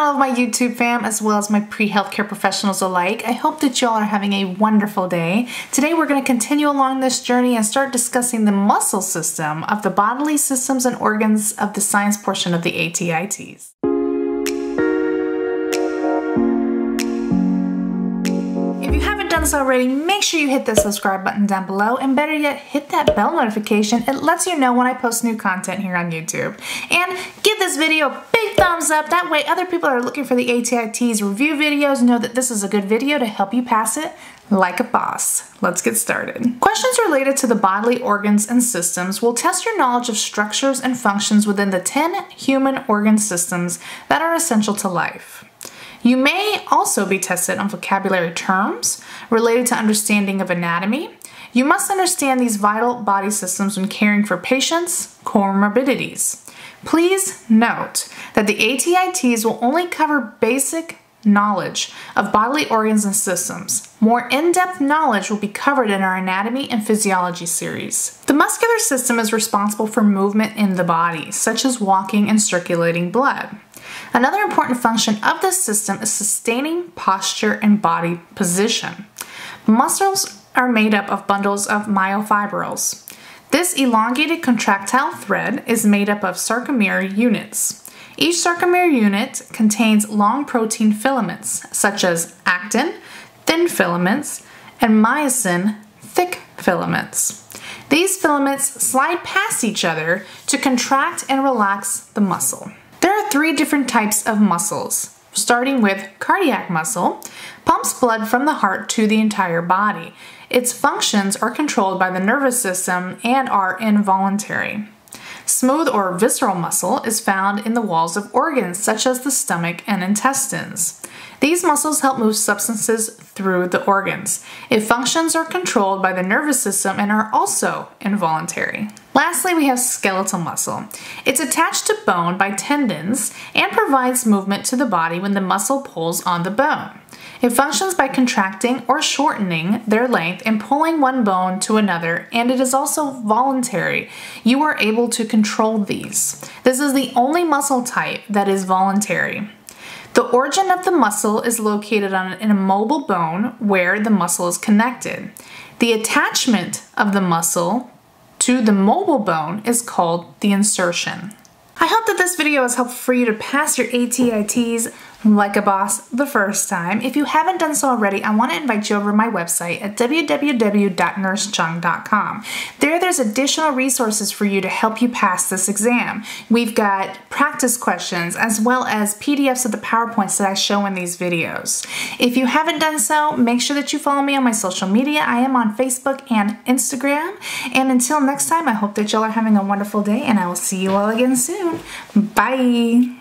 all of my YouTube fam, as well as my pre-healthcare professionals alike. I hope that y'all are having a wonderful day. Today we're going to continue along this journey and start discussing the muscle system of the bodily systems and organs of the science portion of the ATITs. If you haven't done so already, make sure you hit the subscribe button down below, and better yet, hit that bell notification. It lets you know when I post new content here on YouTube. And give this video a big thumbs up, that way other people that are looking for the ATITs review videos know that this is a good video to help you pass it like a boss. Let's get started. Questions related to the bodily organs and systems will test your knowledge of structures and functions within the 10 human organ systems that are essential to life. You may also be tested on vocabulary terms related to understanding of anatomy. You must understand these vital body systems when caring for patients' comorbidities. Please note that the ATITs will only cover basic knowledge of bodily organs and systems. More in-depth knowledge will be covered in our anatomy and physiology series. The muscular system is responsible for movement in the body, such as walking and circulating blood. Another important function of this system is sustaining posture and body position. Muscles are made up of bundles of myofibrils. This elongated contractile thread is made up of sarcomere units. Each sarcomere unit contains long protein filaments, such as actin, thin filaments, and myosin, thick filaments. These filaments slide past each other to contract and relax the muscle. There are 3 different types of muscles, starting with cardiac muscle, pumps blood from the heart to the entire body. Its functions are controlled by the nervous system and are involuntary. Smooth or visceral muscle is found in the walls of organs such as the stomach and intestines. These muscles help move substances through the organs. Its functions are controlled by the nervous system and are also involuntary. Lastly, we have skeletal muscle. It's attached to bone by tendons and provides movement to the body when the muscle pulls on the bone. It functions by contracting or shortening their length and pulling one bone to another, and it is also voluntary. You are able to control these. This is the only muscle type that is voluntary. The origin of the muscle is located on an immobile bone where the muscle is connected. The attachment of the muscle to the mobile bone is called the insertion. I hope that this video is helpful for you to pass your ATITs like a boss the first time. If you haven't done so already, I want to invite you over to my website at www.nursechung.com. There's additional resources for you to help you pass this exam. We've got practice questions as well as PDFs of the PowerPoints that I show in these videos. If you haven't done so, make sure that you follow me on my social media. I am on Facebook and Instagram. And until next time, I hope that y'all are having a wonderful day, and I will see you all again soon. Bye!